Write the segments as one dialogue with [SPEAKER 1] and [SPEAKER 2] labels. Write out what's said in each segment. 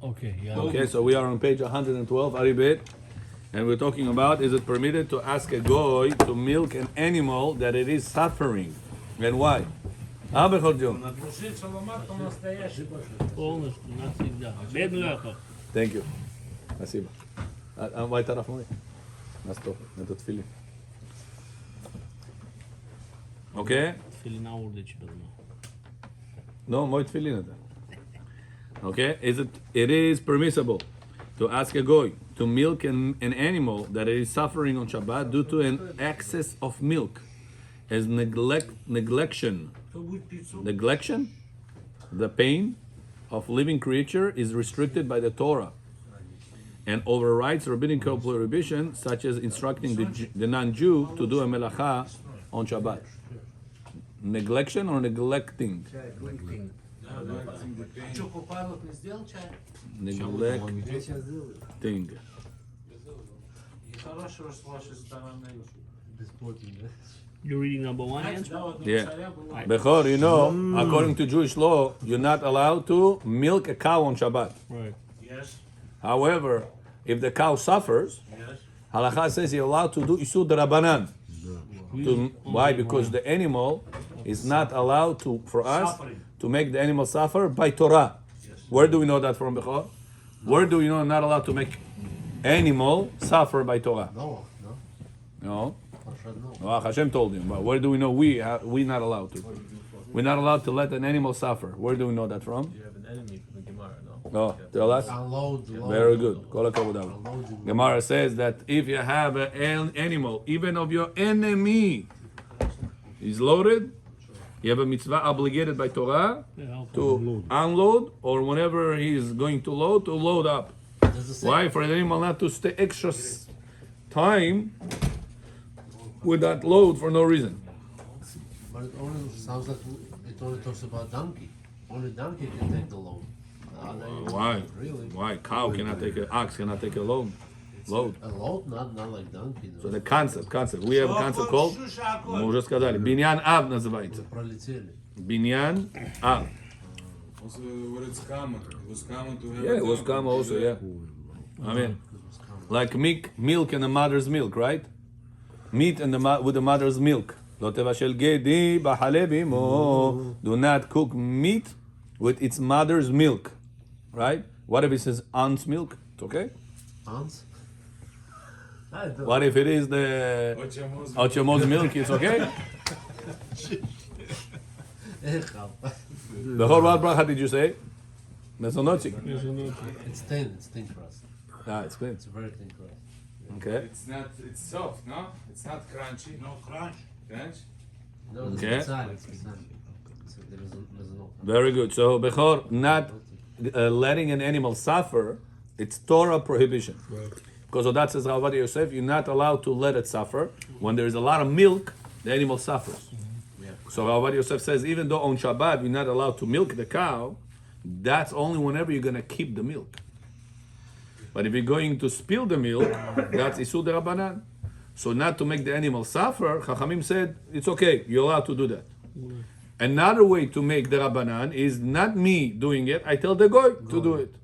[SPEAKER 1] Okay, yeah.
[SPEAKER 2] Okay, so we are on page 112, Aribet, and we're talking about, is it permitted to ask a goy to milk an animal that it is suffering? And why?
[SPEAKER 1] Полностью, навсегда. Бедный эхо.
[SPEAKER 2] Thank you. Спасибо. Мой тараф мой. На стол, этот филин. Okay?
[SPEAKER 1] Филина урдычи было.
[SPEAKER 2] No, мой тфилин это. Okay? It is permissible to ask a goy to milk an animal that is suffering on Shabbat due to an excess of milk as neglection. The pain of living creature is restricted by the Torah and overrides rabbinic prohibition, such as instructing the non-Jew to do a melacha on Shabbat. Neglection or neglecting? Neglecting.
[SPEAKER 1] You're reading number one answer?
[SPEAKER 2] Yeah. Bechor, you know, according to Jewish law, you're not allowed to milk a cow on Shabbat.
[SPEAKER 1] Right.
[SPEAKER 3] Yes.
[SPEAKER 2] However, if the cow suffers,
[SPEAKER 3] Yes.
[SPEAKER 2] Halakha says you're allowed to do isur d'Rabbanan. Why? Because the animal is not allowed to, for us,
[SPEAKER 3] Suffering.
[SPEAKER 2] to make the animal suffer by Torah.
[SPEAKER 3] Yes.
[SPEAKER 2] Where do we know that from, Bechor? Where do we know not allowed to make animal suffer by Torah?
[SPEAKER 4] No.
[SPEAKER 2] No.
[SPEAKER 4] No.
[SPEAKER 2] Well, Hashem told him. But where do we know we not allowed to? We're not allowed to let an animal suffer. Where do we know that from?
[SPEAKER 5] You have an enemy from the Gemara, no?
[SPEAKER 2] No, tell us.
[SPEAKER 4] Unload.
[SPEAKER 2] Very good. Kol hakavod.
[SPEAKER 4] Unload the
[SPEAKER 2] Gemara says that if you have an animal, even of your enemy, is loaded, you have a mitzvah obligated by Torah to unload, or whenever he is going to load up. Why? For the animal not to stay extra time with that load for no reason.
[SPEAKER 4] But it only sounds like it only talks about donkey. Only donkey can take the load.
[SPEAKER 2] Why?
[SPEAKER 4] Really?
[SPEAKER 2] Why? Cow cannot take an ox cannot take a load. Load.
[SPEAKER 4] A load, not like donkey.
[SPEAKER 2] So the concept. We have a concept called, мы уже сказали, Binyan Av называется.
[SPEAKER 4] Пролетели.
[SPEAKER 2] Binyan Av.
[SPEAKER 6] Also, what it's common. It was common to have.
[SPEAKER 2] Yeah, it was common also, yeah. I mean, like milk and the mother's milk, right? Meat and with the mother's milk. לא תבשל גדי בחלב אמו. Do not cook meat with its mother's milk, right? What if it says aunt's milk? It's okay.
[SPEAKER 4] Ants?
[SPEAKER 2] What if it is the Ochemot's milk? It's okay. The whole what bracha did you say? Mesonotik.
[SPEAKER 4] It's thin for us.
[SPEAKER 2] It's clean.
[SPEAKER 4] It's very thin for us.
[SPEAKER 2] Okay.
[SPEAKER 6] It's soft, no? It's not crunchy.
[SPEAKER 3] No crunch.
[SPEAKER 6] Crunch?
[SPEAKER 4] No,
[SPEAKER 2] Okay.
[SPEAKER 4] it's special. So there's no.
[SPEAKER 2] Very good. So Bechor, not letting an animal suffer, it's Torah prohibition. Because of that says Rav Ovadia Yosef, you're not allowed to let it suffer. When there is a lot of milk, the animal suffers.
[SPEAKER 4] Yeah.
[SPEAKER 2] So Rav Ovadia Yosef says, even though on Shabbat you're not allowed to milk the cow, that's only whenever you're going to keep the milk. But if you're going to spill the milk, that's Isur d'Rabbanan. So not to make the animal suffer, Chachamim said, it's okay, you're allowed to do that. Another way to make the Rabbanan is not me doing it, I tell the goy to do it.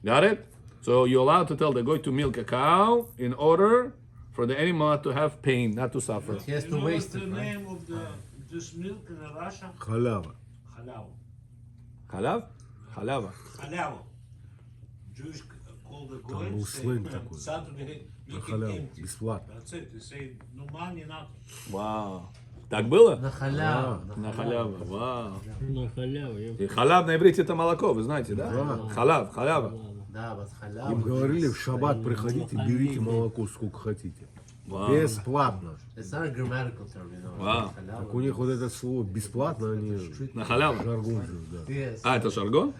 [SPEAKER 2] Got it? So you're allowed to tell the goy to milk a cow in order for the animal not to have pain, not to suffer.
[SPEAKER 4] He has
[SPEAKER 3] You
[SPEAKER 4] to
[SPEAKER 3] know
[SPEAKER 4] waste
[SPEAKER 3] what's
[SPEAKER 4] it,
[SPEAKER 3] the
[SPEAKER 4] right?
[SPEAKER 3] name of this milk in Russia?
[SPEAKER 7] Халава.
[SPEAKER 3] Halav.
[SPEAKER 2] Halav? Halava.
[SPEAKER 3] Halav. Jewish call the goy.
[SPEAKER 7] был
[SPEAKER 3] say,
[SPEAKER 7] сленг такой.
[SPEAKER 3] Saturday,
[SPEAKER 7] На
[SPEAKER 3] make it
[SPEAKER 7] халяву,
[SPEAKER 3] empty.
[SPEAKER 7] бесплатно.
[SPEAKER 3] That's it. They say no money, nothing.
[SPEAKER 2] Вау. Так было?
[SPEAKER 4] На халяву.
[SPEAKER 2] На халяву. Вау.
[SPEAKER 1] На халяву.
[SPEAKER 2] И халав на иврите это молоко, вы знаете, да? Халав, халява.
[SPEAKER 4] Да, вот
[SPEAKER 7] Им
[SPEAKER 4] халява.
[SPEAKER 7] говорили, в шаббат приходите, берите молоко сколько хотите.
[SPEAKER 2] Вау.
[SPEAKER 7] Бесплатно.
[SPEAKER 4] It's not a grammatical term, you know.
[SPEAKER 2] Wow.
[SPEAKER 4] Халява.
[SPEAKER 7] Так у них вот это слово бесплатно, они
[SPEAKER 2] На халяву.
[SPEAKER 7] жаргон же, да.
[SPEAKER 4] Yes.
[SPEAKER 2] А, это жаргон?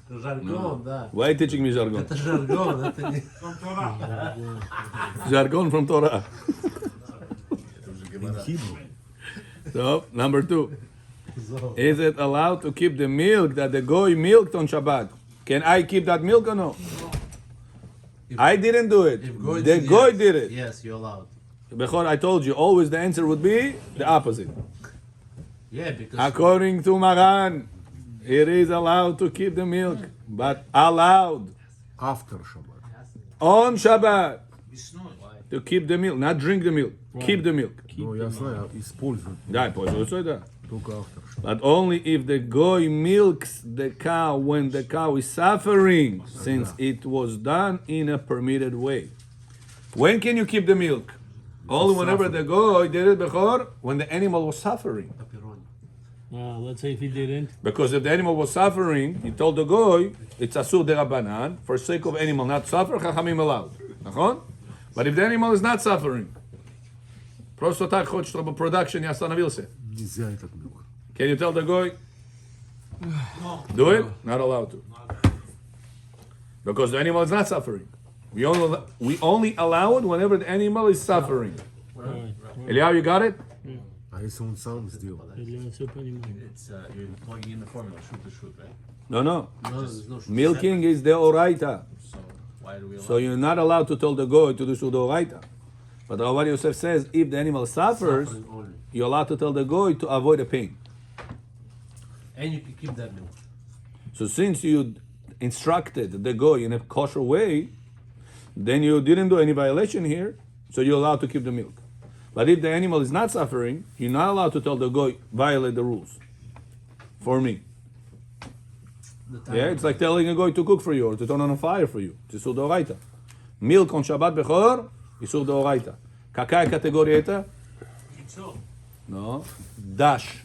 [SPEAKER 4] Жаргон, да.
[SPEAKER 2] Why are you teaching me жаргон?
[SPEAKER 4] Это жаргон, это не...
[SPEAKER 3] From Torah.
[SPEAKER 2] Jargon from Torah.
[SPEAKER 7] In Hebrew.
[SPEAKER 2] So, number 2. Is it allowed to keep the milk that the goy milked on Shabbat? Can I keep that milk or no? I didn't do it.
[SPEAKER 4] If goy
[SPEAKER 2] The
[SPEAKER 4] did,
[SPEAKER 2] goy
[SPEAKER 4] yes.
[SPEAKER 2] did it.
[SPEAKER 4] Yes, you're allowed.
[SPEAKER 2] Bechor, I told you, always the answer would be the opposite.
[SPEAKER 4] Yeah, because...
[SPEAKER 2] According to Maran, It is allowed to keep the milk, but allowed
[SPEAKER 7] After Shabbat.
[SPEAKER 2] on Shabbat
[SPEAKER 3] Весной.
[SPEAKER 2] to keep the milk, not drink the milk, keep the milk.
[SPEAKER 7] Ну, я знаю, используют.
[SPEAKER 2] Да, пользуются, да.
[SPEAKER 7] Только after Shabbat.
[SPEAKER 2] But only if the goy milks the cow when the cow is suffering, since it was done in a permitted way. When can you keep the milk? Only whenever the goy did it before, when the animal was suffering.
[SPEAKER 1] Let's say if he didn't.
[SPEAKER 2] Because if the animal was suffering, he told the goy, it's asur derabanan, for sake of animal not suffer, chachamim allowed. נכון? But if the animal is not suffering, просто так хочешь, чтобы production не остановился.
[SPEAKER 7] Нельзя этот milk.
[SPEAKER 2] Can you tell the goy? Do it? Not allowed to. Because the animal is not suffering. We only allow it whenever the animal is suffering. Eliyahu, you got it?
[SPEAKER 7] А если он сам сделал?
[SPEAKER 5] It's you're plugging in the formula, shoot to shoot, right?
[SPEAKER 2] No.
[SPEAKER 4] No, there's no
[SPEAKER 2] Milking is the oraita.
[SPEAKER 5] So why do we allow?
[SPEAKER 2] So you're not allowed to tell the goy to do the oraita. But Rabbi Yosef says if the animal suffers,
[SPEAKER 4] suffering only.
[SPEAKER 2] you're allowed to tell the goy to avoid the pain.
[SPEAKER 4] And you can keep that milk.
[SPEAKER 2] So since you instructed the goy in a kosher way, then you didn't do any violation here, so you're allowed to keep the milk. But if the animal is not suffering, you're not allowed to tell the goy, violate the rules. For me. Yeah, it's like telling a goy to cook for you or to turn on a fire for you. It's Isur Deoraita. Milk on Shabbat Bechor, Isur Deoraita. Какая категория это?
[SPEAKER 3] Яйцо.
[SPEAKER 2] No. Dash.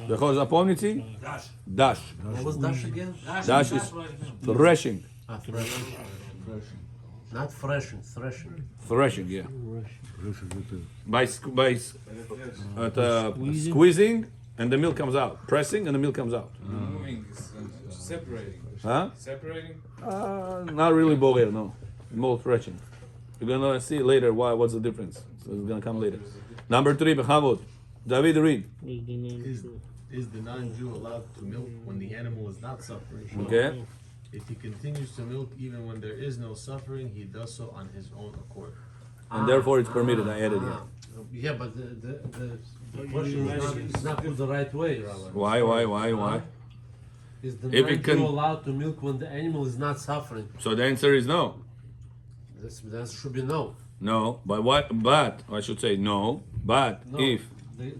[SPEAKER 2] Bechor, запомните?
[SPEAKER 3] Дашь.
[SPEAKER 2] Dash.
[SPEAKER 4] What was dash again?
[SPEAKER 2] Dash is threshing.
[SPEAKER 4] Threshing. Not threshing, threshing.
[SPEAKER 2] Threshing, yeah.
[SPEAKER 7] Раньше это
[SPEAKER 2] By squeezing and the milk comes out. Pressing and the milk comes out.
[SPEAKER 6] Moving, separating.
[SPEAKER 2] Huh?
[SPEAKER 6] Separating?
[SPEAKER 2] Not really borer, no. More threshing. You're gonna see later what's the difference. So it's gonna come later. Number 3, Bechavot. David, read.
[SPEAKER 5] Is the non-Jew allowed to milk when the animal is not suffering?
[SPEAKER 2] Okay.
[SPEAKER 5] If he continues to milk even when there is no suffering, he does so on his own accord.
[SPEAKER 2] And therefore it's permitted. I added it.
[SPEAKER 4] Yeah, but the question is not put the right way, Rabbi.
[SPEAKER 2] Why?
[SPEAKER 4] Is the
[SPEAKER 2] If it
[SPEAKER 4] non-Jew
[SPEAKER 2] can-
[SPEAKER 4] allowed to milk when the animal is not suffering?
[SPEAKER 2] So the answer is no.
[SPEAKER 4] The answer should be no.
[SPEAKER 2] No. But what? But I should say no. But
[SPEAKER 4] No.
[SPEAKER 2] if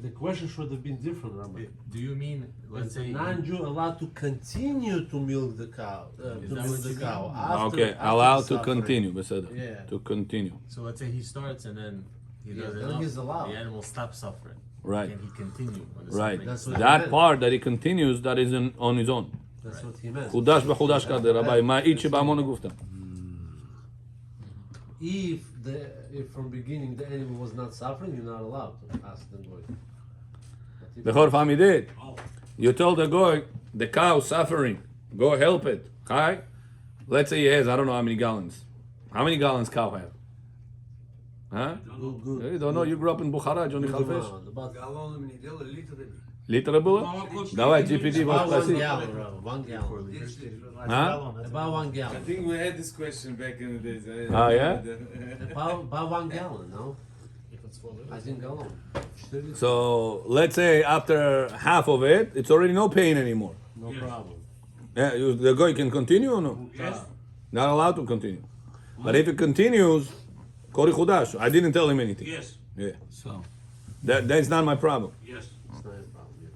[SPEAKER 4] The question should have been different, Rabbi.
[SPEAKER 5] Do you mean, let's
[SPEAKER 4] Is the
[SPEAKER 5] say,
[SPEAKER 4] non-Jew allowed to continue to milk the cow? After,
[SPEAKER 2] okay,
[SPEAKER 4] after
[SPEAKER 2] allowed
[SPEAKER 4] the
[SPEAKER 2] to
[SPEAKER 4] suffering?
[SPEAKER 2] continue. Beseder.
[SPEAKER 4] Yeah.
[SPEAKER 2] To continue.
[SPEAKER 5] so let's say he starts and then he
[SPEAKER 4] Yeah,
[SPEAKER 5] does
[SPEAKER 4] then
[SPEAKER 5] enough,
[SPEAKER 4] he's allowed.
[SPEAKER 5] the animal stops suffering.
[SPEAKER 2] Right.
[SPEAKER 5] Can he continue when the
[SPEAKER 2] Right.
[SPEAKER 5] suffering
[SPEAKER 4] That's
[SPEAKER 5] is
[SPEAKER 4] what-
[SPEAKER 5] stopped?
[SPEAKER 2] That part that he continues, that is on his own.
[SPEAKER 4] That's what he meant.
[SPEAKER 2] חודש בחודש כזה, רבי, מה איץ' שבעמון הגופתא?
[SPEAKER 4] If from beginning the animal was not suffering, you're not allowed to ask the goy. But if-
[SPEAKER 2] בכל פעם he did. You told the goy, the cow suffering, go help it. Okay? Let's say he has, I don't know how many gallons. How many gallons cow have? Huh?
[SPEAKER 4] Good.
[SPEAKER 2] You don't know, you grew up in Bukhara, Johnny
[SPEAKER 4] Good
[SPEAKER 2] Khalfish.
[SPEAKER 4] amount, about
[SPEAKER 3] Галлонами не делали, литрами.
[SPEAKER 2] Литра было? Давай, GPT, вот
[SPEAKER 4] about 1
[SPEAKER 2] спроси.
[SPEAKER 4] gallon, Rabbi, 1 gallon.
[SPEAKER 2] Huh?
[SPEAKER 4] About 1
[SPEAKER 6] I
[SPEAKER 4] gallon.
[SPEAKER 6] think we had this question back in the days.
[SPEAKER 2] Ah, yeah?
[SPEAKER 4] About 1 gallon, no? I think gallon.
[SPEAKER 2] So, let's say after half of it, it's already no pain anymore.
[SPEAKER 4] No problem.
[SPEAKER 2] Yeah, the goy can continue or no?
[SPEAKER 3] Yes.
[SPEAKER 2] Not allowed to continue. But if it continues, Kori Chudash, I didn't tell him anything.
[SPEAKER 3] Yes.
[SPEAKER 2] Yeah. So that's not my problem.
[SPEAKER 3] Yes.
[SPEAKER 4] It's not a problem. Yeah.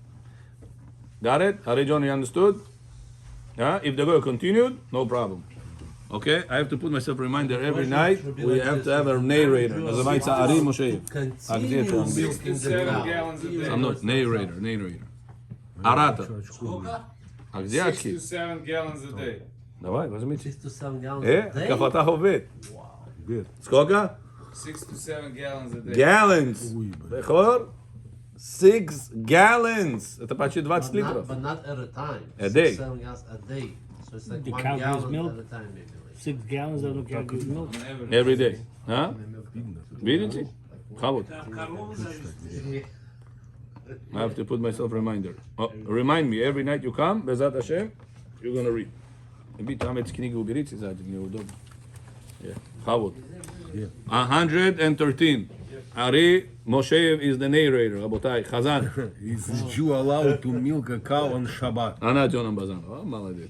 [SPEAKER 2] Got it? Hari John, you understood? Yeah? If the goy continued, no problem. Okay? I have to put myself a reminder every night. We have to have a narrator. As a Maitza Ari Moshe.
[SPEAKER 4] Continue
[SPEAKER 2] Agzir,
[SPEAKER 4] milking the
[SPEAKER 6] 7
[SPEAKER 4] cow.
[SPEAKER 6] gallons a day.
[SPEAKER 2] I'm not narrator. Arata. А где
[SPEAKER 6] 6
[SPEAKER 2] очки?
[SPEAKER 6] to 7 gallons a day.
[SPEAKER 2] Давай, возьмите.
[SPEAKER 4] 6 to 7 gallons
[SPEAKER 2] Э,
[SPEAKER 4] a day?
[SPEAKER 2] как фотах овет.
[SPEAKER 7] Good.
[SPEAKER 2] Сколько?
[SPEAKER 6] 6 to 7 gallons a day.
[SPEAKER 2] Gallons. Бехор? 6 gallons. Это почти 20 литров.
[SPEAKER 4] But not at a time.
[SPEAKER 2] A
[SPEAKER 4] 6,
[SPEAKER 2] day.
[SPEAKER 4] 7 gallons a day. So it's like
[SPEAKER 1] The
[SPEAKER 4] 1
[SPEAKER 1] cow gives
[SPEAKER 4] gallon
[SPEAKER 1] milk?
[SPEAKER 4] at a time, maybe. Like.
[SPEAKER 1] 6 gallons of the cow gives milk.
[SPEAKER 6] On average.
[SPEAKER 2] Every day. А? Видите? Хавот.
[SPEAKER 3] Корову завести.
[SPEAKER 2] I have to put myself a reminder. Oh, remind me, every night you come, Bezat Hashem, you're gonna read. Maybe там эти книги уберите сзади, неудобно. Yeah. Хавот. 113. Ari Moshe is the narrator. Rabotai, Chazan.
[SPEAKER 7] Is Jew allowed to milk a cow on Shabbat?
[SPEAKER 2] Она Джоном Базан. О, молодец.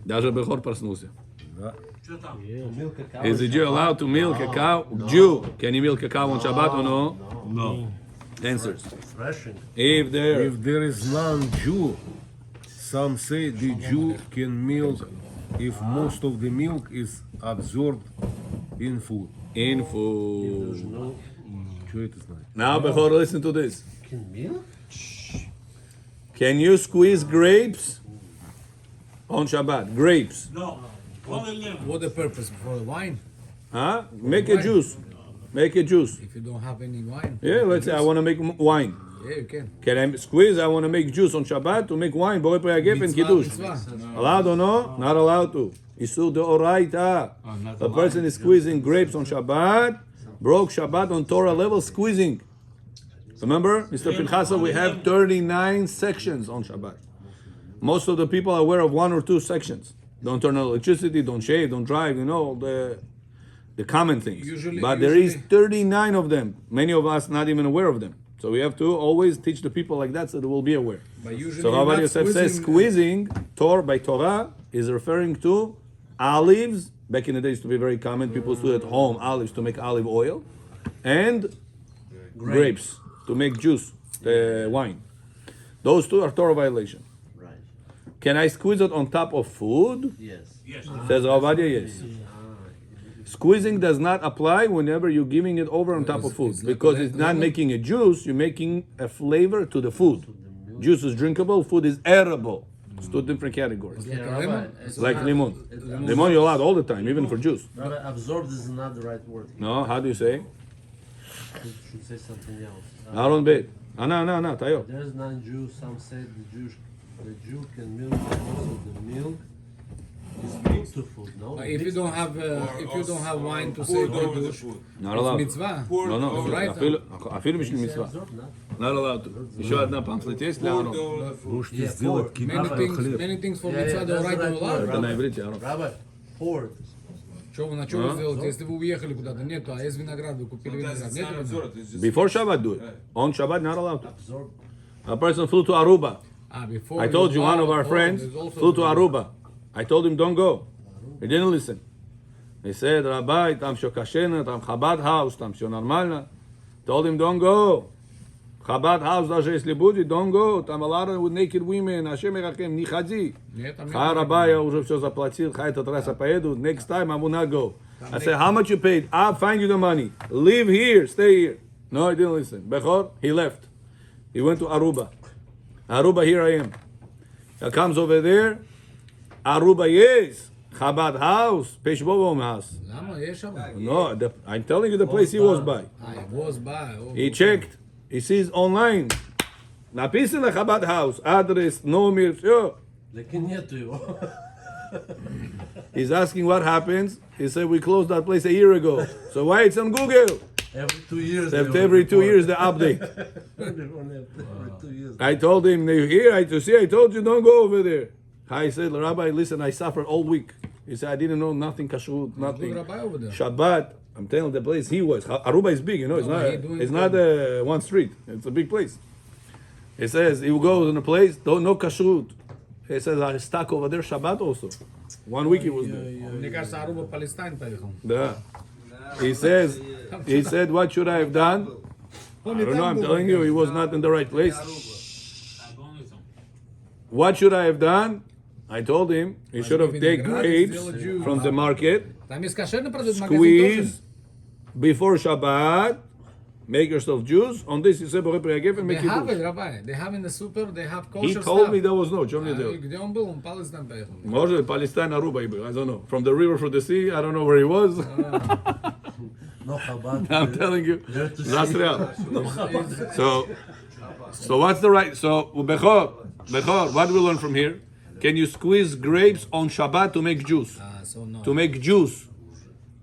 [SPEAKER 2] Даже Бехор проснулся.
[SPEAKER 3] Что там?
[SPEAKER 4] Milk a cow.
[SPEAKER 2] Is a Jew allowed to milk a cow? Jew, can you milk a cow on Shabbat or no?
[SPEAKER 1] No.
[SPEAKER 2] Answers.
[SPEAKER 4] Threshing.
[SPEAKER 2] If there,
[SPEAKER 7] If there is non-Jew, some say the Jew can milk if most of the milk is absorbed in food.
[SPEAKER 2] in food.
[SPEAKER 4] There's no
[SPEAKER 7] Что это значит?
[SPEAKER 2] Now, Bechor, listen to this.
[SPEAKER 4] can milk.
[SPEAKER 2] Can you squeeze grapes on Shabbat? Grapes.
[SPEAKER 3] No. Only lemon.
[SPEAKER 8] What the purpose for the wine?
[SPEAKER 2] Huh? Make a juice. Make a juice.
[SPEAKER 8] If you don't have any wine,
[SPEAKER 2] Yeah, let's say I want to make wine.
[SPEAKER 8] yeah, you can.
[SPEAKER 2] Can I squeeze? I want to make juice on Shabbat to make wine. Borei Pri Hagef and Kiddush.
[SPEAKER 8] Mitzvah.
[SPEAKER 2] Allowed or no? Not allowed to. Isur deoraita. A person is squeezing grapes on Shabbat. Broke Shabbat on Torah level squeezing. Remember, Mr. Pinchasa, we have 39 sections on Shabbat. Most of the people are aware of one or two sections. Don't turn on electricity, don't shave, don't drive, you know, the common things. But there is 39 of them. Many of us not even aware of them. So we have to always teach the people like that so they will be aware.
[SPEAKER 8] But usually
[SPEAKER 2] So
[SPEAKER 8] you're
[SPEAKER 2] Rabbi
[SPEAKER 8] not
[SPEAKER 2] Yosef says squeezing by Torah is referring to olives. Back in the day, it used to be very common. People used to do at home olives to make olive oil, and grapes to make juice, wine. Those two are Torah violation.
[SPEAKER 4] Right.
[SPEAKER 2] Can I squeeze it on top of food?
[SPEAKER 4] Yes.
[SPEAKER 3] Yes.
[SPEAKER 2] Says Ovadia, yes. Squeezing does not apply whenever you're giving it over on top of food because it's not making a juice. You're making a flavor to the food. Juice is drinkable. Food is edible. It's two different categories.
[SPEAKER 4] Yeah, Rabbi, it's
[SPEAKER 2] Like
[SPEAKER 4] not-
[SPEAKER 2] limon.
[SPEAKER 4] it's-
[SPEAKER 2] Limon you're allowed all the time, even for juice.
[SPEAKER 4] Rabbi, absorbed is not the right word.
[SPEAKER 2] No, how do you say?
[SPEAKER 4] You should say something else.
[SPEAKER 2] Aaron bet. No, tayo.
[SPEAKER 4] There's non-Jew. Some say the Jew can milk most of the milk is put to food. No.
[SPEAKER 8] But if you don't have wine to say
[SPEAKER 6] Poured over the
[SPEAKER 8] kiddush,
[SPEAKER 6] food.
[SPEAKER 2] Not allowed.
[SPEAKER 8] mitzvah.
[SPEAKER 6] Poured
[SPEAKER 2] No,
[SPEAKER 6] over
[SPEAKER 2] no.
[SPEAKER 8] right.
[SPEAKER 2] אפילו בשביל מצווה.
[SPEAKER 4] Absorb, not.
[SPEAKER 2] Not allowed to. еще одна памфлет есть для
[SPEAKER 6] Poured
[SPEAKER 2] Aaron?
[SPEAKER 6] over the food.
[SPEAKER 7] Можете
[SPEAKER 4] Yeah,
[SPEAKER 7] сделать
[SPEAKER 4] for-
[SPEAKER 7] кидуш
[SPEAKER 8] Many things for
[SPEAKER 4] Yeah,
[SPEAKER 8] mitzvah
[SPEAKER 4] yeah,
[SPEAKER 8] the
[SPEAKER 4] that's
[SPEAKER 8] right
[SPEAKER 4] the
[SPEAKER 8] to
[SPEAKER 4] right
[SPEAKER 8] allow.
[SPEAKER 4] word.
[SPEAKER 2] Это на иврите, Aaron.
[SPEAKER 4] Rabbi, poured.
[SPEAKER 8] Что вы на что вы сделаете, если вы уехали куда-то? Нету, а есть виноград, вы купили
[SPEAKER 6] Sometimes
[SPEAKER 8] виноград.
[SPEAKER 6] it's
[SPEAKER 8] Нету
[SPEAKER 6] not
[SPEAKER 8] винограда?
[SPEAKER 6] absorbed, it's just
[SPEAKER 2] Before Shabbat do it. On Shabbat not allowed to.
[SPEAKER 4] Absorb.
[SPEAKER 2] A person flew to Aruba.
[SPEAKER 8] Before
[SPEAKER 2] I told you one of
[SPEAKER 8] buy-
[SPEAKER 2] our friends
[SPEAKER 8] there's also-
[SPEAKER 2] flew to Aruba. I told him don't go. He didn't listen. He said, Rabbi, tam що кашена, там Chabad house, там все нормально. Told him don't go. Chabad house даже если будет, don't go. Там a lot of naked women. Hashem Erachem, не ходи.
[SPEAKER 8] Нет, там
[SPEAKER 2] Хай,
[SPEAKER 8] нет.
[SPEAKER 2] Rabbi, я уже все заплатил. Хай, этот раз я поеду. Next time I will not go. I said, how much you paid? I'll find you the money. Live here, stay here. No, he didn't listen. Bechor, he left. He went to Aruba. Aruba, here I am. He comes over there. Aruba, yes. Chabad house. Peshbobom house.
[SPEAKER 8] למה? יש שם.
[SPEAKER 2] No, I'm telling you the place he was by.
[SPEAKER 8] It was by.
[SPEAKER 2] He checked. He sees online. Написано Chabad house. Address, номер, все.
[SPEAKER 4] Lekin нету его.
[SPEAKER 2] He's asking what happens. He said, we closed that place a year ago. So why it's on Google?
[SPEAKER 4] Every 2 years.
[SPEAKER 2] Except every 2 years the update.
[SPEAKER 4] Every 2 years.
[SPEAKER 2] I told him, you hear? I told you don't go over there. I said, Rabbi, listen, I suffered all week. He said, I didn't know nothing kashrut, nothing.
[SPEAKER 8] Good rabbi over there.
[SPEAKER 2] Shabbat, I'm telling the place he was. Aruba is big, you know. It's
[SPEAKER 8] No,
[SPEAKER 2] not.
[SPEAKER 8] he doing
[SPEAKER 2] It's not one street. It's a big place. He says he goes in a place, no kashrut. He says I stuck over there Shabbat also. 1 week he was there.
[SPEAKER 8] Мне кажется, Аруба Палестайн поехал.
[SPEAKER 2] Yeah. He said, what should I have done? I don't know. I'm telling you, he was not in the right place. What should I have done? I told him he should have taken grapes from the market,
[SPEAKER 8] Там есть кошерный продукт, магазин тоже.
[SPEAKER 2] squeeze before Shabbat, make yourself juice. On this, he said, Borei Pri Hagef and
[SPEAKER 8] They
[SPEAKER 2] make
[SPEAKER 8] have it,
[SPEAKER 2] it.
[SPEAKER 8] Rabbi. They have in the super, they have kosher
[SPEAKER 2] He
[SPEAKER 8] stuff.
[SPEAKER 2] told me there was no. Чем мне делать?
[SPEAKER 8] Где он был? Он в Палестайн поехал.
[SPEAKER 2] Может, Palestine, Aruba, I don't know. From the river for the sea, I don't know where he was.
[SPEAKER 4] No Chabad.
[SPEAKER 2] I'm telling you,
[SPEAKER 4] There to
[SPEAKER 2] that's
[SPEAKER 4] see.
[SPEAKER 2] real. So what's the right? So Bechor, what do we learn from here? Can you squeeze grapes on Shabbat to make juice?
[SPEAKER 8] So no.
[SPEAKER 2] To make juice?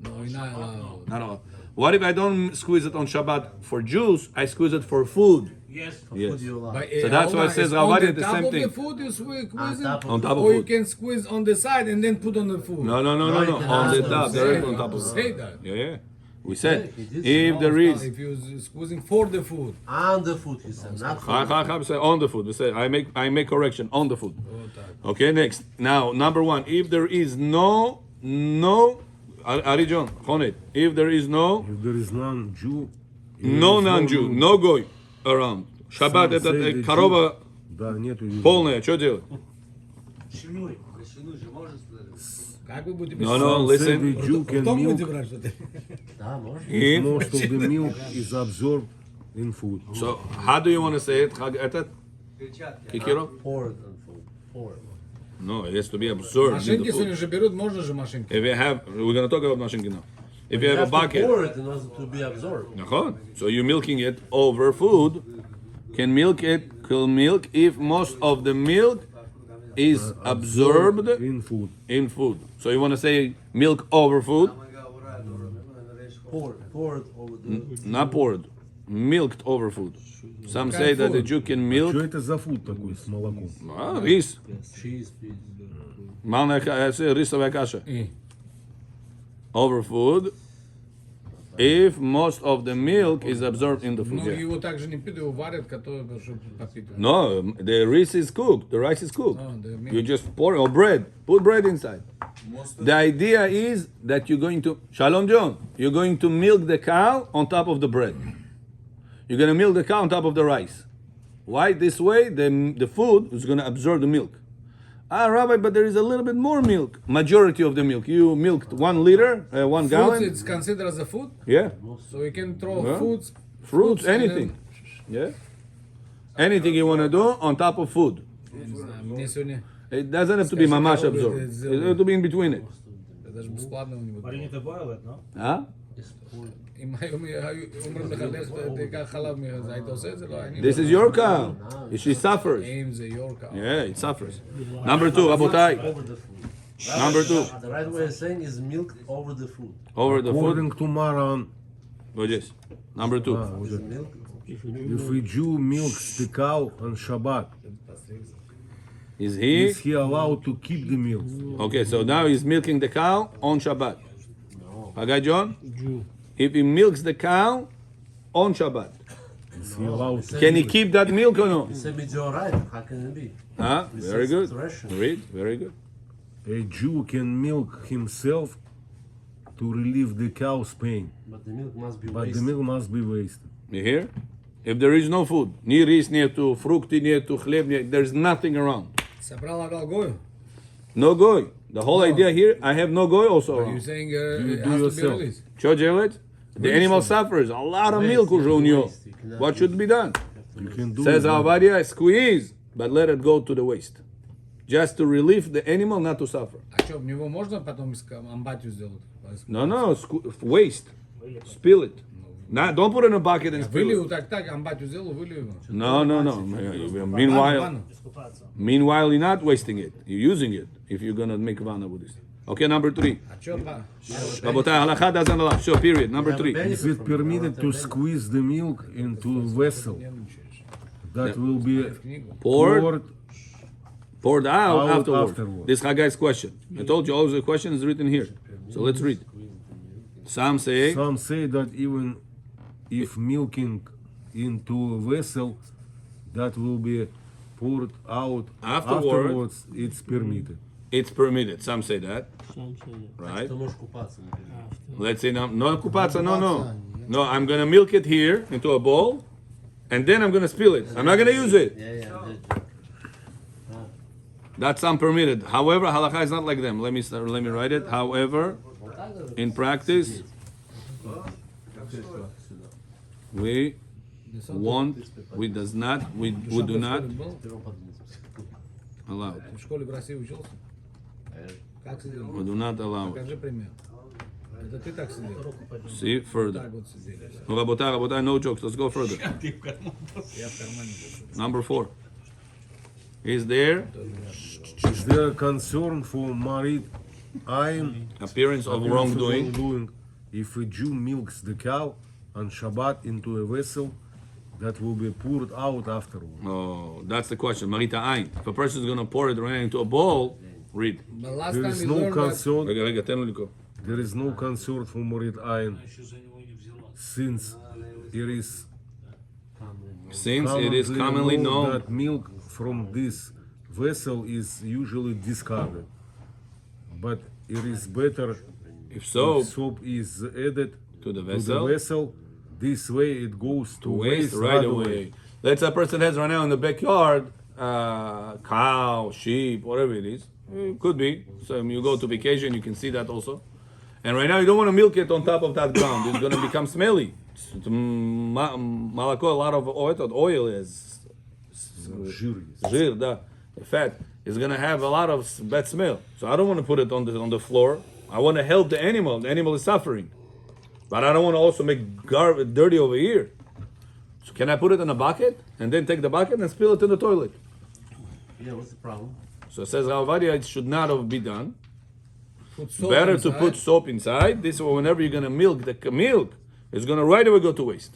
[SPEAKER 8] No, you're not allowed.
[SPEAKER 2] No. What if I don't squeeze it on Shabbat for juice? I squeeze it for food.
[SPEAKER 3] Yes.
[SPEAKER 4] For
[SPEAKER 2] Yes.
[SPEAKER 4] food you allow.
[SPEAKER 8] But,
[SPEAKER 2] So that's why it says
[SPEAKER 8] on
[SPEAKER 2] Ravadi,
[SPEAKER 8] the
[SPEAKER 2] the
[SPEAKER 8] top
[SPEAKER 2] same
[SPEAKER 8] of
[SPEAKER 2] thing.
[SPEAKER 8] the food you squeeze
[SPEAKER 4] On top
[SPEAKER 2] On top of
[SPEAKER 8] or you
[SPEAKER 2] food.
[SPEAKER 8] can squeeze on the side and then put on the food.
[SPEAKER 2] No, on the top, directly on top of
[SPEAKER 8] Say
[SPEAKER 2] it.
[SPEAKER 8] that.
[SPEAKER 2] Yeah. We said,
[SPEAKER 4] Yeah, it is.
[SPEAKER 2] if there is,
[SPEAKER 8] If you're squeezing for the food.
[SPEAKER 4] On the food, he said, not for
[SPEAKER 2] we say on the food. We say, I make correction, on the food. Okay, next. Now, number one, if there is no, Ari John, Chonet, if there is no,
[SPEAKER 7] If there is none Jew,
[SPEAKER 2] no non-Jew, no goy around. Шаббат это корова
[SPEAKER 7] да, нету евреев.
[SPEAKER 2] полная, что делать?
[SPEAKER 3] Шинуй.
[SPEAKER 4] Шинуй же можно сказать?
[SPEAKER 8] Как вы будете
[SPEAKER 2] No,
[SPEAKER 7] Some say
[SPEAKER 2] listen.
[SPEAKER 7] the Jew can
[SPEAKER 8] Потом будете
[SPEAKER 7] milk
[SPEAKER 8] брать что-то.
[SPEAKER 4] Да, можно.
[SPEAKER 2] If,
[SPEAKER 7] most of the milk is absorbed in food.
[SPEAKER 2] so, how do you want to say it? Этот? Кикиро?
[SPEAKER 4] Pour it on food. Pour it.
[SPEAKER 2] No, it has to be absorbed in
[SPEAKER 8] Машинки
[SPEAKER 2] the
[SPEAKER 8] сегодня
[SPEAKER 2] food.
[SPEAKER 8] же берут, можно же машинки.
[SPEAKER 2] If you have, we're going to talk about машинки now. If you
[SPEAKER 4] You
[SPEAKER 2] have a
[SPEAKER 4] have to
[SPEAKER 2] bucket,
[SPEAKER 4] pour it in order to be absorbed.
[SPEAKER 2] נכון? So you're milking it over food. Can milk if most of the milk is absorbed
[SPEAKER 7] In food.
[SPEAKER 2] in food. So you want to say milk over food?
[SPEAKER 4] Pour it over the...
[SPEAKER 2] Not poured. Milked over food. Some say that the Jew can milk.
[SPEAKER 7] Что это за фуд такой с молоком?
[SPEAKER 2] Рис.
[SPEAKER 4] Cheese, please.
[SPEAKER 2] Рисовая каша. Over food. If most of the milk is absorbed in the food.
[SPEAKER 8] Ну,
[SPEAKER 2] Yeah.
[SPEAKER 8] его также не пьют, его варят, чтобы попить.
[SPEAKER 2] No, the rice is cooked. The rice is cooked.
[SPEAKER 8] Oh, the milk.
[SPEAKER 2] You just pour or bread. Put bread inside.
[SPEAKER 6] Most of
[SPEAKER 2] The idea is that you're going to Shalom John. You're going to milk the cow on top of the bread. You're going to milk the cow on top of the rice. Why? This way, the food is going to absorb the milk. Rabbi, but there is a little bit more milk. Majority of the milk. You milked 1 liter, 1
[SPEAKER 8] Fruits,
[SPEAKER 2] gallon.
[SPEAKER 8] it's considered as a food,
[SPEAKER 2] Yeah.
[SPEAKER 8] so you can throw
[SPEAKER 2] Yeah.
[SPEAKER 8] fruits, and
[SPEAKER 2] Anything. Yeah. Anything you want to do on top of food.
[SPEAKER 8] then- Не знаю, мне сегодня
[SPEAKER 2] It doesn't have to be
[SPEAKER 8] Скажи,
[SPEAKER 2] mamash
[SPEAKER 8] кого
[SPEAKER 2] absorbed.
[SPEAKER 8] ты
[SPEAKER 2] It
[SPEAKER 8] сделал?
[SPEAKER 2] has to be in between it.
[SPEAKER 8] даже бесплатно у него.
[SPEAKER 1] But you need to boil it, no?
[SPEAKER 2] Huh?
[SPEAKER 8] אם היו אומרים לך לך תיקח חלב מזה, היית עושה את זה? לא, אני
[SPEAKER 2] This is your cow. She suffers.
[SPEAKER 8] אם זה יורקה.
[SPEAKER 2] Yeah, it suffers. Number 2, Rabotai.
[SPEAKER 4] Over the food.
[SPEAKER 2] Number 2.
[SPEAKER 4] The right way of saying is milk over the food.
[SPEAKER 2] Over the food.
[SPEAKER 7] According to Maran,
[SPEAKER 2] Go this. Number 2.
[SPEAKER 4] Is milk?
[SPEAKER 7] if a Jew milks the cow on Shabbat,
[SPEAKER 2] Is he?
[SPEAKER 7] is he allowed to keep the milk?
[SPEAKER 2] Okay, so now he's milking the cow on Shabbat. Okay, John?
[SPEAKER 1] Jew.
[SPEAKER 2] If he milks the cow on Shabbat,
[SPEAKER 7] Is he allowed to?
[SPEAKER 2] can he keep that milk or no?
[SPEAKER 4] He said right. How can it be?
[SPEAKER 2] Huh? Very good.
[SPEAKER 4] Threshing.
[SPEAKER 2] Read. Very good.
[SPEAKER 7] A Jew can milk himself to relieve the cow's pain,
[SPEAKER 4] But the milk must be
[SPEAKER 7] but the
[SPEAKER 4] wasted.
[SPEAKER 7] milk must be wasted.
[SPEAKER 2] You hear? If there is no food, ни рис нету, фрукты нету, хлеб нету, there's nothing around.
[SPEAKER 8] Собрал алгою.
[SPEAKER 2] No goy. The whole idea here, I have no goy also
[SPEAKER 8] You're
[SPEAKER 2] around.
[SPEAKER 8] saying
[SPEAKER 7] You
[SPEAKER 8] it
[SPEAKER 7] do
[SPEAKER 8] has to be
[SPEAKER 7] yourself.
[SPEAKER 8] released.
[SPEAKER 2] Что делать? The animal suffers. A lot of milk уже у него. What should be done?
[SPEAKER 7] You can do
[SPEAKER 2] Says
[SPEAKER 7] it, but
[SPEAKER 2] Avadia, squeeze, but let it go to the waste. Just to relieve the animal not to suffer.
[SPEAKER 8] А что, в него можно потом амбатию сделать?
[SPEAKER 2] No, waste. Spill it. Not, don't put it in a bucket and spill
[SPEAKER 8] Вылью
[SPEAKER 2] it.
[SPEAKER 8] так, амбатию сделал, вылью его.
[SPEAKER 2] No.
[SPEAKER 8] Ванну.
[SPEAKER 2] Meanwhile, you're not wasting it. You're using it if you're gonna make vana with this. Okay, number 3.
[SPEAKER 8] А что,
[SPEAKER 2] Rabotai, halacha doesn't allow. So, period. Number 3.
[SPEAKER 7] is it permitted to squeeze the milk into a vessel that will be
[SPEAKER 2] Poured out
[SPEAKER 7] Out
[SPEAKER 2] afterwards.
[SPEAKER 7] afterwards.
[SPEAKER 2] This Haggai's question. I told you all the question is written here. So let's read. Some say
[SPEAKER 7] Some say that even if milking into a vessel that will be poured out
[SPEAKER 2] Afterwards.
[SPEAKER 7] it's permitted.
[SPEAKER 2] it's permitted. Some say that,
[SPEAKER 1] Some say that.
[SPEAKER 2] right?
[SPEAKER 4] Ты можешь купаться, например.
[SPEAKER 2] Let's say no kupatsa, no. No, I'm gonna milk it here into a bowl, and then I'm gonna spill it. I'm not gonna use it.
[SPEAKER 4] Yeah.
[SPEAKER 2] That's unpermitted. However, halakha is not like them. Let me write it. However, in practice, we do not allow.
[SPEAKER 8] В школе в России учился? Как сидел?
[SPEAKER 2] We do not allow it.
[SPEAKER 8] Покажи пример. Это ты так сидел?
[SPEAKER 2] See further.
[SPEAKER 8] Так вот сидели.
[SPEAKER 2] Rabotai, no jokes. Let's go further.
[SPEAKER 8] Я в кармане был.
[SPEAKER 2] Number 4. Is there
[SPEAKER 7] Is there a concern for Marit Ayin
[SPEAKER 2] appearance of wrongdoing?
[SPEAKER 7] if a Jew milks the cow on Shabbat into a vessel that will be poured out afterward.
[SPEAKER 2] Oh, that's the question. Marita Ain. If a person is going to pour it right into a bowl, read.
[SPEAKER 8] But last
[SPEAKER 7] There
[SPEAKER 8] time
[SPEAKER 7] is
[SPEAKER 8] we
[SPEAKER 7] no
[SPEAKER 8] learned that
[SPEAKER 7] concern.
[SPEAKER 2] רגע, תן לו לקרוא.
[SPEAKER 7] There is no concern for Morit Ayin, since it is
[SPEAKER 2] Since it is commonly known
[SPEAKER 7] that milk from this vessel is usually discarded, but it is better
[SPEAKER 2] if so,
[SPEAKER 7] if soap is added
[SPEAKER 2] to the
[SPEAKER 7] to
[SPEAKER 2] vessel,
[SPEAKER 7] the vessel. This way it goes to
[SPEAKER 2] waste
[SPEAKER 7] waste
[SPEAKER 2] right away. Let's say a person has right now in the backyard cow, sheep, whatever it is. Could be. So when you go to vacation, you can see that also. And right now you don't want to milk it on top of that ground. It's going to become smelly. Malako, a lot of oil is zhir, the fat is going to have a lot of bad smell. So I don't want to put it on the floor. I want to help the animal. The animal is suffering. But I don't want to also make dirty over here. So can I put it in a bucket and then take the bucket and spill it in the toilet?
[SPEAKER 4] Yeah, what's the problem?
[SPEAKER 2] So says Rav Ovadia, it should not have been done.
[SPEAKER 8] put soap
[SPEAKER 2] Better
[SPEAKER 8] inside.
[SPEAKER 2] to put soap inside. This way, whenever you're gonna milk, the milk is gonna right away go to waste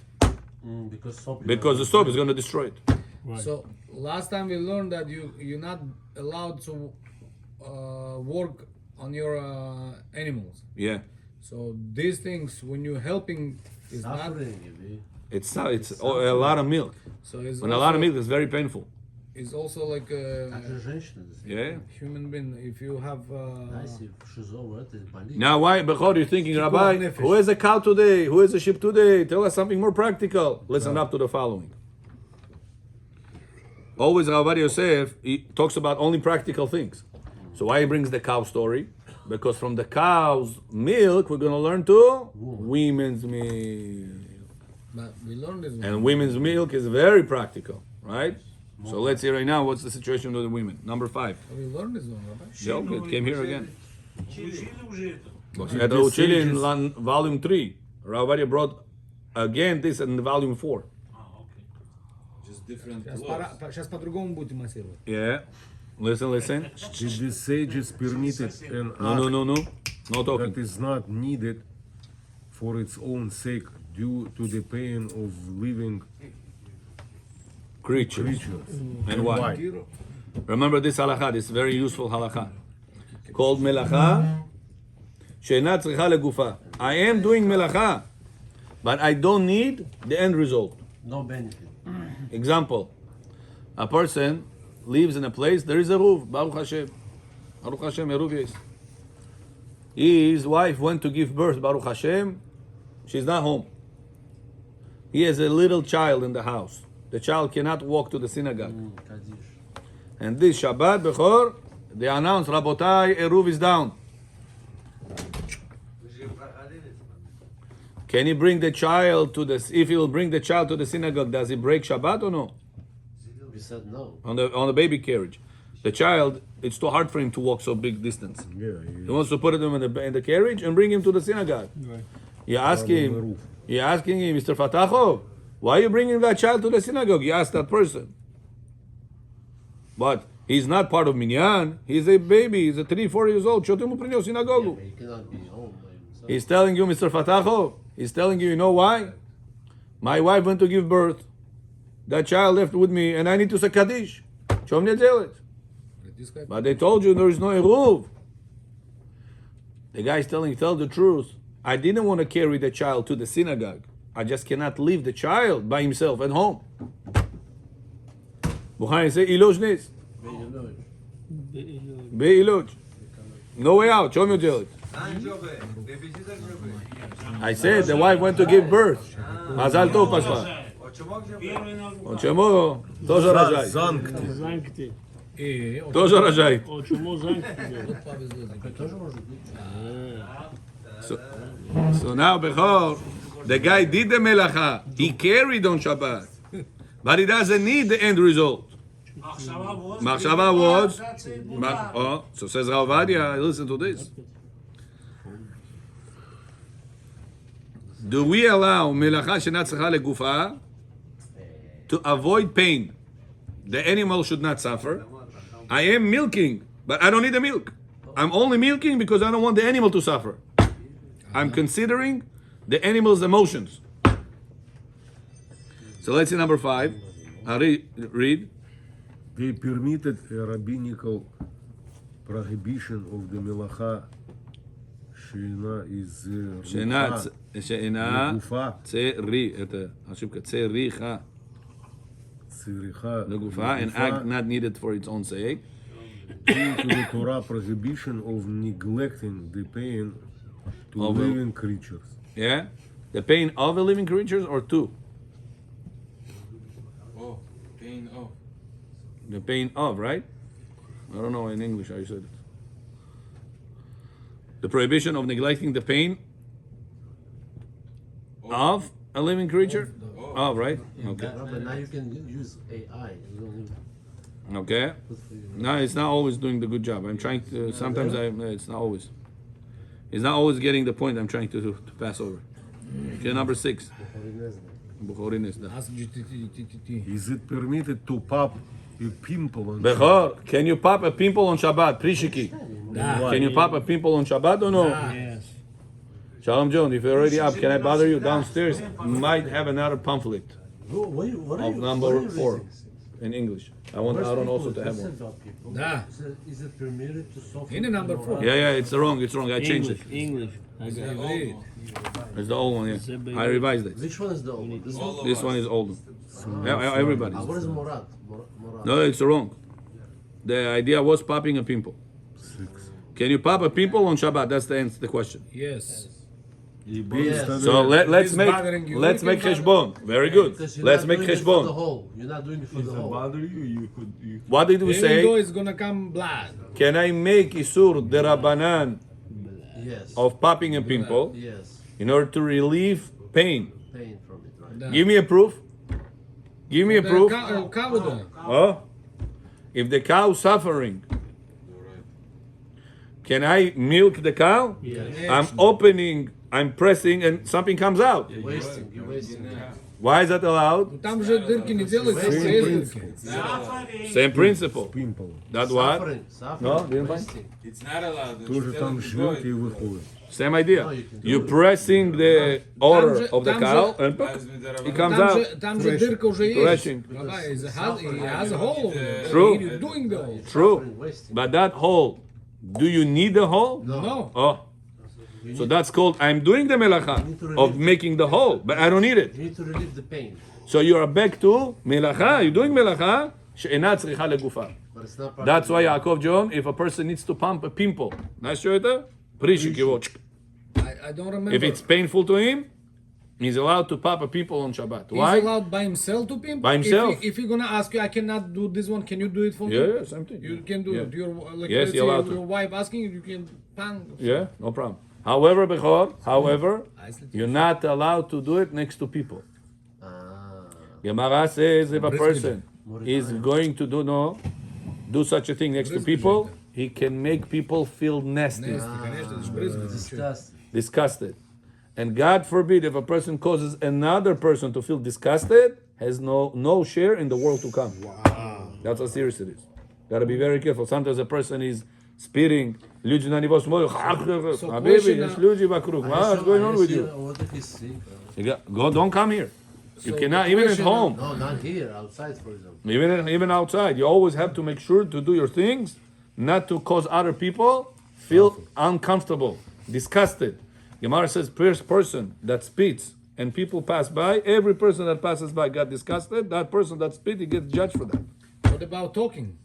[SPEAKER 4] Because soap. is
[SPEAKER 2] because
[SPEAKER 4] not-
[SPEAKER 2] the soap is gonna destroy it.
[SPEAKER 1] Right.
[SPEAKER 8] So last time we learned that you're not allowed to work on your animals.
[SPEAKER 2] Yeah,
[SPEAKER 8] So these things, when you're helping, is not.
[SPEAKER 4] Suffering, you
[SPEAKER 2] it's a lot of milk.
[SPEAKER 8] So it's
[SPEAKER 2] When a lot of milk is very painful.
[SPEAKER 8] It's also like a
[SPEAKER 4] Также женщины.
[SPEAKER 2] Yeah.
[SPEAKER 8] human being. If you have.
[SPEAKER 4] Знаете, шизово, это болит.
[SPEAKER 2] Now, why, Bechor, you're thinking, Rabbi, who has a cow today? Who has a sheep today? Tell us something more practical. Listen up to the following. Always, Rabbi Yosef, he talks about only practical things. So why he brings the cow story? Because from the cow's milk, we're going to learn to women's milk.
[SPEAKER 8] But we learned this one.
[SPEAKER 2] And women's milk is very practical, right? So let's see right now what's the situation with the women. Number 5.
[SPEAKER 8] We learned this one, Rabbi.
[SPEAKER 2] Yeah, it came here again.
[SPEAKER 3] Учили уже это.
[SPEAKER 2] Это учили in volume 3. Ravadi brought again this in volume 4.
[SPEAKER 6] Just different
[SPEAKER 8] Сейчас по-другому будем массировать.
[SPEAKER 2] Yeah. Listen.
[SPEAKER 7] Did the sages permitted an act
[SPEAKER 2] No. No talking.
[SPEAKER 7] that is not needed for its own sake due to the pain of living
[SPEAKER 2] Creatures.
[SPEAKER 7] creatures?
[SPEAKER 2] And why?
[SPEAKER 7] Why?
[SPEAKER 2] Remember this halakha, this very useful halakha. Called melacha. שאינה צריכה לגופה. I am doing melacha, but I don't need the end result.
[SPEAKER 4] No benefit.
[SPEAKER 2] Example. A person lives in a place, there is a roof. Baruch Hashem. Baruch Hashem, a roof is. His wife went to give birth, Baruch Hashem. She's not home. He has a little child in the house. The child cannot walk to the synagogue.
[SPEAKER 4] Kaddish.
[SPEAKER 2] And this Shabbat, Bechor, they announce, Rabotai, a roof is down. Can he bring the child to the, if he will bring the child to the synagogue, does he break Shabbat or no?
[SPEAKER 4] We said no.
[SPEAKER 2] On the baby carriage. The child, it's too hard for him to walk so big distance.
[SPEAKER 7] Yeah,
[SPEAKER 2] He wants to put him in the carriage and bring him to the synagogue.
[SPEAKER 1] Right.
[SPEAKER 2] You ask him, Mr. Fatachov, why are you bringing that child to the synagogue? You ask that person. But he's not part of Minyan. He's a baby. He's a 3-4 years old. Что ты ему принес в синагогу?
[SPEAKER 4] He cannot be home by himself.
[SPEAKER 2] He's telling you, Mr. Fatachov, he's telling you, you know why? My wife went to give birth. That child left with me, and I need to say Kaddish. Что мне делать?
[SPEAKER 8] This guy.
[SPEAKER 2] But they told you there is no eruv. The guy is telling, tell the truth. I didn't want to carry the child to the synagogue. I just cannot leave the child by himself at home. Bukhari say, Iloj nis. Be Iloj. No way out. Show me делать. I said the wife went to give birth. Mazal tov pashla.
[SPEAKER 3] Первый на
[SPEAKER 2] On Shemo, тоже рожает.
[SPEAKER 7] Zankti.
[SPEAKER 1] Занкти.
[SPEAKER 2] Тоже рожает.
[SPEAKER 1] О, чему занкти?
[SPEAKER 4] Тоже может быть.
[SPEAKER 2] So now, Bechor, the guy did the melacha. He carried on Shabbat. But he doesn't need the end result. מחשבה was. Oh, so says Rav Ovadia, listen to this. Do we allow melacha שאינה צריכה לגופה to avoid pain? The animal should not suffer. I am milking, but I don't need the milk. I'm only milking because I don't want the animal to suffer. I'm considering the animal's emotions. So let's see number 5. Read.
[SPEAKER 7] They permitted a rabbinical prohibition of the melacha sheina is
[SPEAKER 2] שאינה
[SPEAKER 7] לגופה,
[SPEAKER 2] צרי, это ошибка, צריכה
[SPEAKER 7] צריכה
[SPEAKER 2] לגופה, an act not needed for its own sake.
[SPEAKER 7] due to the Torah prohibition of neglecting the pain to
[SPEAKER 2] Of
[SPEAKER 7] living creatures.
[SPEAKER 2] Yeah? The pain of the living creatures or to?
[SPEAKER 6] Oh, pain of.
[SPEAKER 2] The pain of, right? I don't know in English how you said it. The prohibition of neglecting the pain of a living creature? Of, right? Okay.
[SPEAKER 4] But now you can use AI. You don't need
[SPEAKER 2] Okay. No, it's not always doing the good job. I'm trying to, sometimes it's not always. It's not always getting the point I'm trying to pass over. Okay, number 6. Bukhari Nezda.
[SPEAKER 8] Ask GTT.
[SPEAKER 7] Is it permitted to pop a pimple on
[SPEAKER 2] Bechor, can you pop a pimple on Shabbat? Prishiki. Can you pop a pimple on Shabbat or no?
[SPEAKER 1] Yes.
[SPEAKER 2] Shalom John, if you're already up, can I bother you downstairs? Might have another pamphlet
[SPEAKER 4] what
[SPEAKER 2] of number 4 in English. I don't also to have one.
[SPEAKER 8] Da.
[SPEAKER 4] Is it permitted to soften?
[SPEAKER 8] In the number 4.
[SPEAKER 2] Yeah, it's wrong. I changed it.
[SPEAKER 1] English. I got it.
[SPEAKER 2] It's the old one, yeah. I revised it.
[SPEAKER 4] Which one is the old? This one?
[SPEAKER 2] This one is old. Yeah, everybody.
[SPEAKER 4] What is Morat? Morat.
[SPEAKER 2] No, it's wrong. The idea was popping a pimple. Can you pop a pimple on Shabbat? That's the answer to the question.
[SPEAKER 8] Yes.
[SPEAKER 4] Yes.
[SPEAKER 2] So let's
[SPEAKER 8] It's
[SPEAKER 2] make
[SPEAKER 8] bothering you.
[SPEAKER 2] let's
[SPEAKER 8] You
[SPEAKER 2] make
[SPEAKER 8] can
[SPEAKER 2] cheshbon. Very good.
[SPEAKER 4] Because you're
[SPEAKER 2] Let's
[SPEAKER 4] not
[SPEAKER 2] make
[SPEAKER 4] doing it for the
[SPEAKER 2] cheshbon.
[SPEAKER 4] whole. You're not doing it for the whole.
[SPEAKER 6] Bother you? You could.
[SPEAKER 2] What did we
[SPEAKER 8] Even though
[SPEAKER 2] say?
[SPEAKER 8] it's gonna come blood.
[SPEAKER 2] Can I make isur derabanan
[SPEAKER 4] Yes.
[SPEAKER 2] of popping a pimple
[SPEAKER 4] Yes.
[SPEAKER 2] in order to relieve pain?
[SPEAKER 4] Pain from it, right?
[SPEAKER 8] Da.
[SPEAKER 2] Give me a proof. Give me a proof.
[SPEAKER 8] Cow da.
[SPEAKER 2] Oh, if the cow is suffering, can I milk the cow?
[SPEAKER 4] Yes.
[SPEAKER 2] I'm opening, I'm pressing, and something comes out.
[SPEAKER 4] You're wasting. You're wasting.
[SPEAKER 2] Why is that allowed?
[SPEAKER 8] Там же дырки не делаются,
[SPEAKER 7] Same
[SPEAKER 8] есть дырки.
[SPEAKER 7] principle.
[SPEAKER 2] Same principle.
[SPEAKER 7] Pimple.
[SPEAKER 2] That what?
[SPEAKER 4] Suffering. Suffering.
[SPEAKER 2] No, didn't find.
[SPEAKER 4] Wasting.
[SPEAKER 6] It's not allowed.
[SPEAKER 7] Тоже
[SPEAKER 6] Tell
[SPEAKER 7] там
[SPEAKER 6] them to
[SPEAKER 7] жмете
[SPEAKER 6] go.
[SPEAKER 7] и выходит.
[SPEAKER 2] Same idea.
[SPEAKER 4] No, you can do
[SPEAKER 2] You're
[SPEAKER 4] it.
[SPEAKER 2] pressing the order of the
[SPEAKER 8] Там
[SPEAKER 2] cow,
[SPEAKER 8] же-
[SPEAKER 2] and it comes
[SPEAKER 8] Там
[SPEAKER 2] out.
[SPEAKER 8] же, там же дырка уже есть.
[SPEAKER 2] Threshing.
[SPEAKER 8] Baba, he has a hole.
[SPEAKER 2] True.
[SPEAKER 8] He's doing the hole.
[SPEAKER 2] True.
[SPEAKER 4] Suffering, wasting.
[SPEAKER 2] But that hole, do you need the hole?
[SPEAKER 8] No.
[SPEAKER 2] Oh. So that's called, I'm doing the melacha of making the hole, but I don't need it.
[SPEAKER 4] You need to relieve the pain,
[SPEAKER 2] So you are back to melacha, you're doing melacha, she'ena tzricha legufah.
[SPEAKER 4] but it's not part
[SPEAKER 2] That's
[SPEAKER 4] of
[SPEAKER 2] why
[SPEAKER 4] the-
[SPEAKER 2] Yaakov John, if a person needs to pump a pimple,
[SPEAKER 8] I don't remember.
[SPEAKER 2] if it's painful to him, he's allowed to pop a pimple on Shabbat.
[SPEAKER 8] He's
[SPEAKER 2] Why?
[SPEAKER 8] allowed by himself to pimp.
[SPEAKER 2] By himself.
[SPEAKER 8] If he's gonna ask you, I cannot do this one. Can you do it for me?
[SPEAKER 2] Yeah, same thing.
[SPEAKER 8] You can do
[SPEAKER 2] Yeah.
[SPEAKER 8] it. Your like
[SPEAKER 2] Yes,
[SPEAKER 8] let's
[SPEAKER 2] you're
[SPEAKER 8] say
[SPEAKER 2] allowed to.
[SPEAKER 8] your wife asking you, you can bang.
[SPEAKER 2] Yeah, no problem. However, Bechor, you're not allowed to do it next to people.
[SPEAKER 4] Ah.
[SPEAKER 2] Gemara says if a person is going to do such a thing next to people, he can make people feel nasty,
[SPEAKER 8] Конечно, это же брызгает.
[SPEAKER 4] Disgusting.
[SPEAKER 2] disgusted. And God forbid if a person causes another person to feel disgusted, has no share in the world to come. Wow. That's how serious it is. Gotta be very careful. Sometimes a person is spitting, люди на него смотрят, Habibi, есть люди вокруг. What's going on with you?
[SPEAKER 4] What if he's sick?
[SPEAKER 2] Don't come here. You
[SPEAKER 8] So
[SPEAKER 2] cannot,
[SPEAKER 8] the
[SPEAKER 2] even at
[SPEAKER 8] question-
[SPEAKER 2] home.
[SPEAKER 4] No, not here. Outside, for example.
[SPEAKER 2] Even outside, you always have to make sure to do your things, not to cause other people feel uncomfortable, disgusted. Gemara says, first person that spits and people pass by, every person that passes by got disgusted. That person that spit, he gets judged for that.
[SPEAKER 8] What about talking?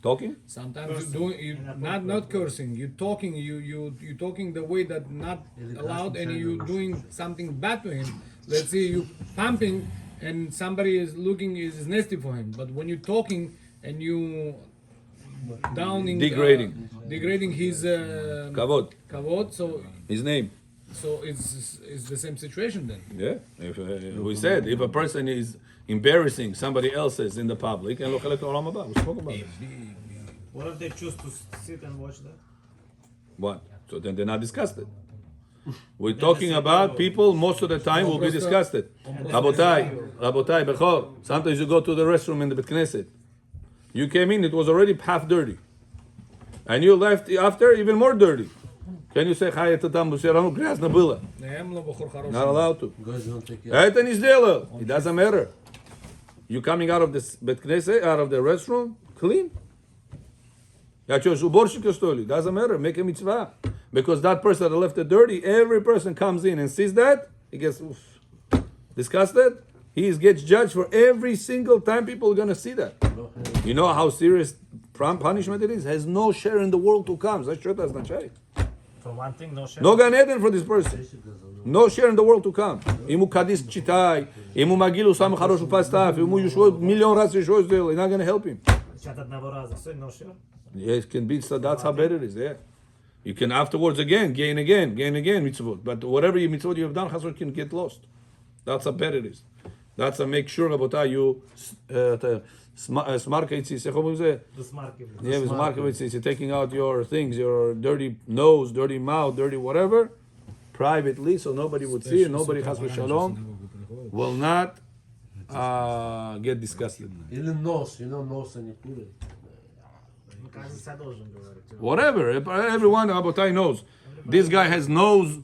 [SPEAKER 2] Talking?
[SPEAKER 8] Sometimes you not cursing. You talking. You talking the way that not allowed, and you doing something bad to him. Let's say you pumping, and somebody is looking is nasty for him. But when you talking and you downing, degrading his
[SPEAKER 2] Kavod,
[SPEAKER 8] kavod, so
[SPEAKER 2] his name.
[SPEAKER 8] it's the same situation then.
[SPEAKER 2] Yeah. If, we said if a person is embarrassing somebody else's in the public, and we spoke about it.
[SPEAKER 3] What if they choose to sit and watch that?
[SPEAKER 2] What? So then they're not disgusted. We're talking about people most of the time will be disgusted. Rabotai, Bechor. Sometimes you go to the restroom in the Bet Knesset. You came in, it was already half dirty. And you left after even more dirty. Can you say hi, это там все равно грязно было?
[SPEAKER 8] Наемло бахур хороший.
[SPEAKER 2] Not allowed to.
[SPEAKER 4] Guys don't take care.
[SPEAKER 2] Это не сделал. It doesn't matter. You coming out of this Bet Knesset, out of the restroom, clean. Я что, уборщика, что ли? Doesn't matter. Make a mitzvah. Because that person that left it dirty, every person comes in and sees that, he gets disgusted. He gets judged for every single time people are going to see that. You know how serious punishment it is? Has no share in the world to come. That's что это означает.
[SPEAKER 9] For one thing, no share.
[SPEAKER 2] No Gan Eden for this person. No share in the world to come. Ему кадис читай, ему могилу самую хорошую поставь, ему еще миллион раз еще сделай. Not going to help him.
[SPEAKER 9] Чат одного раза. So no share.
[SPEAKER 2] Yes, it can be. So that's how bad it is. Yeah. You can afterwards again, gain again, mitzvot. But whatever you mitzvot you have done, Chasor can get lost. That's how bad it is. That's a make sure about you smarkaitzi.
[SPEAKER 9] The smart people.
[SPEAKER 2] Yeah, with smarkaitzi, you're taking out your things, your dirty nose, dirty mouth, dirty whatever, privately, so nobody would see it. Nobody has shalom will not get disgusted.
[SPEAKER 4] Или нос, нос они курят.
[SPEAKER 9] Каждый себя должен говорить.
[SPEAKER 2] Whatever. Everyone Abotai knows. This guy has nose.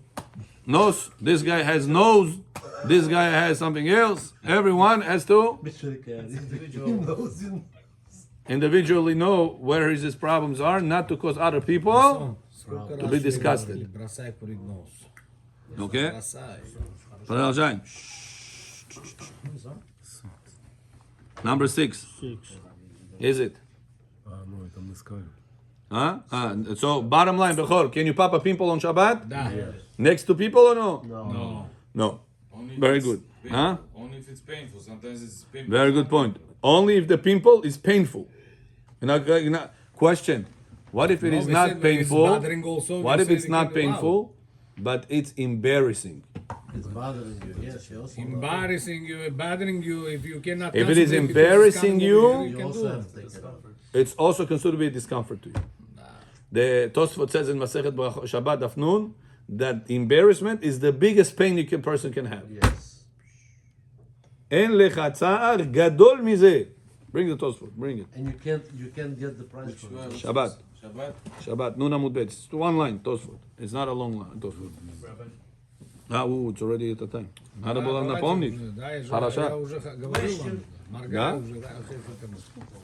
[SPEAKER 2] This guy has nose. This guy has something else. Everyone has to individually know where his problems are, not to cause other people to be disgusted.
[SPEAKER 8] Бросай курить нос.
[SPEAKER 2] Okay?
[SPEAKER 8] Бросай.
[SPEAKER 2] Продолжаем. Number 6. Is it?
[SPEAKER 7] Ну, это мы скажем.
[SPEAKER 2] Huh? So bottom line, Bechor, can you pop a pimple on Shabbat?
[SPEAKER 8] Да.
[SPEAKER 2] Next to people or no?
[SPEAKER 8] No.
[SPEAKER 2] No.
[SPEAKER 6] Only if
[SPEAKER 2] Very
[SPEAKER 6] it's
[SPEAKER 2] good.
[SPEAKER 6] painful.
[SPEAKER 2] Huh?
[SPEAKER 6] Only if it's painful. Sometimes it's painful.
[SPEAKER 2] Very good point. Only if the pimple is painful. Question. What if it
[SPEAKER 8] No,
[SPEAKER 2] is
[SPEAKER 8] we
[SPEAKER 2] not
[SPEAKER 8] said when it's
[SPEAKER 2] painful?
[SPEAKER 8] bothering also,
[SPEAKER 2] What
[SPEAKER 8] we
[SPEAKER 2] if
[SPEAKER 8] said
[SPEAKER 2] it's
[SPEAKER 8] it
[SPEAKER 2] not
[SPEAKER 8] can be allowed.
[SPEAKER 2] painful, but it's embarrassing?
[SPEAKER 4] It's bothering you. Yes, you also
[SPEAKER 8] Embarrassing you, bothering you, if you cannot.
[SPEAKER 2] If it is
[SPEAKER 8] concentrate because it's
[SPEAKER 2] embarrassing
[SPEAKER 8] coming
[SPEAKER 2] you,
[SPEAKER 8] over
[SPEAKER 4] You
[SPEAKER 8] can
[SPEAKER 4] also
[SPEAKER 8] do
[SPEAKER 4] have
[SPEAKER 8] it.
[SPEAKER 4] to take it off.
[SPEAKER 2] It's also considered to be a discomfort to you. The Tosfot says in Masechet Shabbat Daf Nun that embarrassment is the biggest pain a person can have.
[SPEAKER 4] Yes.
[SPEAKER 2] En lecha tza'ar gadol mizeh. Bring the Tosfot. Bring it.
[SPEAKER 4] And you can't get the price for it.
[SPEAKER 2] Shabbat.
[SPEAKER 6] Shabbat.
[SPEAKER 2] Nun Amud Bet. It's one line. Tosfot. It's not a long line. Tosfot. It's already at the time. Надо было напомнить.
[SPEAKER 8] Да, я
[SPEAKER 2] Хорошо.
[SPEAKER 8] уже говорил вам. Моргаю уже, да,